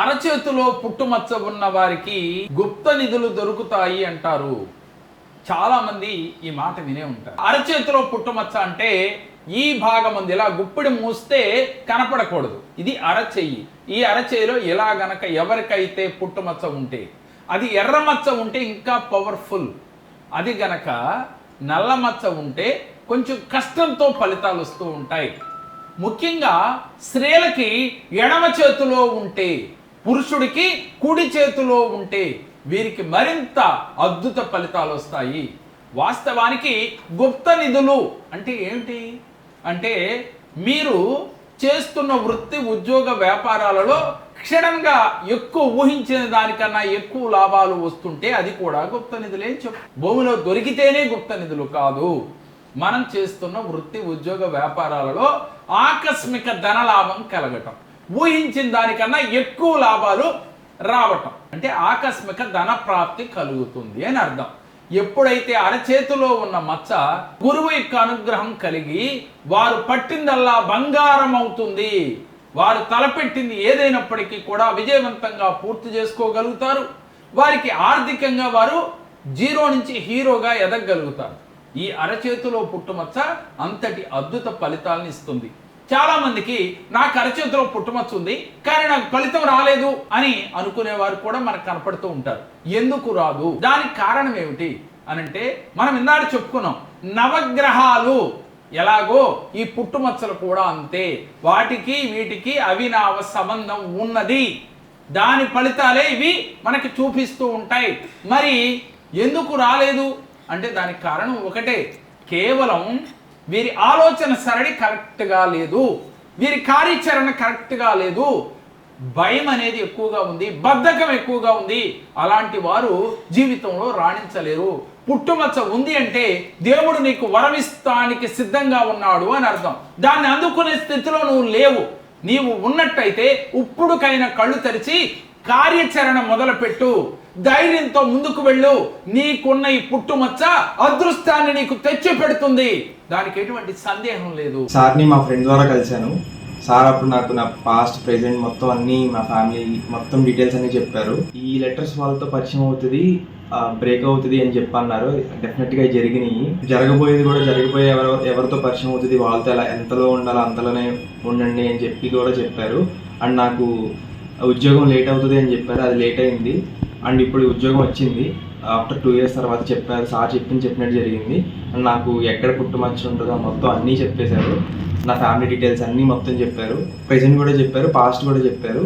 అరచేతిలో పుట్టుమచ్చ ఉన్న వారికి గుప్త నిధులు దొరుకుతాయి అంటారు. చాలా మంది ఈ మాట వినే ఉంటారు. అరచేతిలో పుట్టుమచ్చ అంటే ఈ భాగం ఉంది, ఇలా గుప్పిడి మూస్తే కనపడకూడదు. ఇది అరచెయ్యి. ఈ అరచేయిలో ఇలా గనక ఎవరికైతే పుట్టుమచ్చ ఉంటే, అది ఎర్రమచ్చ ఉంటే ఇంకా పవర్ఫుల్. అది గనక నల్ల మచ్చ ఉంటే కొంచెం కష్టంతో ఫలితాలు వస్తూ ఉంటాయి. ముఖ్యంగా స్త్రీలకి ఎడమ చేతిలో ఉంటే, పురుషుడికి కుడి చేతిలో ఉంటే వీరికి మరింత అద్భుత ఫలితాలు వస్తాయి. వాస్తవానికి గుప్త నిధులు అంటే ఏమిటి అంటే, మీరు చేస్తున్న వృత్తి ఉద్యోగ వ్యాపారాలలో క్షణంగా ఎక్కువ ఊహించిన దానికన్నా ఎక్కువ లాభాలు వస్తుంటే అది కూడా గుప్త నిధులే. భూమిలో దొరికితేనే గుప్త నిధులు కాదు. మనం చేస్తున్న వృత్తి ఉద్యోగ వ్యాపారాలలో ఆకస్మిక ధనలాభం కలగటం, ఊహించిన దానికన్నా ఎక్కువ లాభాలు రావటం అంటే ఆకస్మిక ధన ప్రాప్తి కలుగుతుంది అని అర్థం. ఎప్పుడైతే అరచేతిలో ఉన్న మచ్చ గురువు యొక్క అనుగ్రహం కలిగి వారు పట్టిందల్లా బంగారం అవుతుంది. వారు తలపెట్టింది ఏదైనప్పటికీ కూడా విజయవంతంగా పూర్తి చేసుకోగలుగుతారు. వారికి ఆర్థికంగా వారు జీరో నుంచి హీరోగా ఎదగగలుగుతారు. ఈ అరచేతిలో పుట్టుమచ్చ అంతటి అద్భుత ఫలితాలను ఇస్తుంది. చాలా మందికి నాకు అరచేతిలో పుట్టుమచ్చ ఉంది కానీ నాకు ఫలితం రాలేదు అని అనుకునేవారు కూడా మనకు కనపడుతూ ఉంటారు. ఎందుకు రాదు, దానికి కారణం ఏమిటి అనంటే, మనం ఇందాక చెప్పుకున్నాం, నవగ్రహాలు ఎలాగో ఈ పుట్టుమచ్చలు కూడా అంతే. వాటికి వీటికి అవినావ సంబంధం ఉన్నది. దాని ఫలితాలే ఇవి మనకి చూపిస్తూ ఉంటాయి. మరి ఎందుకు రాలేదు అంటే దానికి కారణం ఒకటే, కేవలం వీరి ఆలోచన సరళి కరెక్ట్గా లేదు, వీరి కార్యాచరణ కరెక్ట్గా లేదు, భయం అనేది ఎక్కువగా ఉంది, బద్ధకం ఎక్కువగా ఉంది. అలాంటి వారు జీవితంలో రాణించలేరు. పుట్టుమచ్చ ఉంది అంటే దేవుడు నీకు వరమిస్తానికి సిద్ధంగా ఉన్నాడు అని అర్థం. దాన్ని అందుకునే స్థితిలో నువ్వు లేవు. నీవు ఉన్నట్టయితే ఇప్పుడుకైనా కళ్ళు తెరిచి కార్యాచరణ మొదలుపెట్టు, ధైర్యంతో ముందుకు వెళ్ళు. నీకున్న ఈ పుట్టుమచ్చ అదృష్టాన్ని నీకు తెచ్చి పెడుతుంది, దానికి ఎటువంటి సందేహం లేదు. సార్ని మా ఫ్రెండ్ ద్వారా కలిశాను. సార్ అప్పుడు నాకు నా పాస్ట్ ప్రెజెంట్ మొత్తం అన్ని, మా ఫ్యామిలీ మొత్తం డీటెయిల్స్ అన్ని చెప్పారు. ఈ లెటర్స్ వాళ్ళతో పరిచయం అవుతుంది, బ్రేక్ అవుతుంది అని చెప్పన్నారు. డెఫినెట్గా జరిగినాయి. జరగబోయేది కూడా జరిగిపోయే ఎవరితో పరిచయం అవుతుంది వాళ్ళతో ఎలా ఎంతలో ఉండాలో అంతలోనే ఉండండి అని చెప్పి కూడా చెప్పారు. అండ్ నాకు ఉద్యోగం లేట్ అవుతుంది అని చెప్పారు. అది లేట్ అయింది. అండ్ ఇప్పుడు ఉద్యోగం వచ్చింది ఆఫ్టర్ 2 years తర్వాత చెప్పారు. సార్ చెప్పినట్టు జరిగింది. అండ్ నాకు ఎక్కడ పుట్టుమచ్చ ఉంటుందో మొత్తం అన్నీ చెప్పేశారు. నా ఫ్యామిలీ డీటెయిల్స్ అన్నీ మొత్తం చెప్పారు. ప్రెజెంట్ కూడా చెప్పారు, పాస్ట్ కూడా చెప్పారు.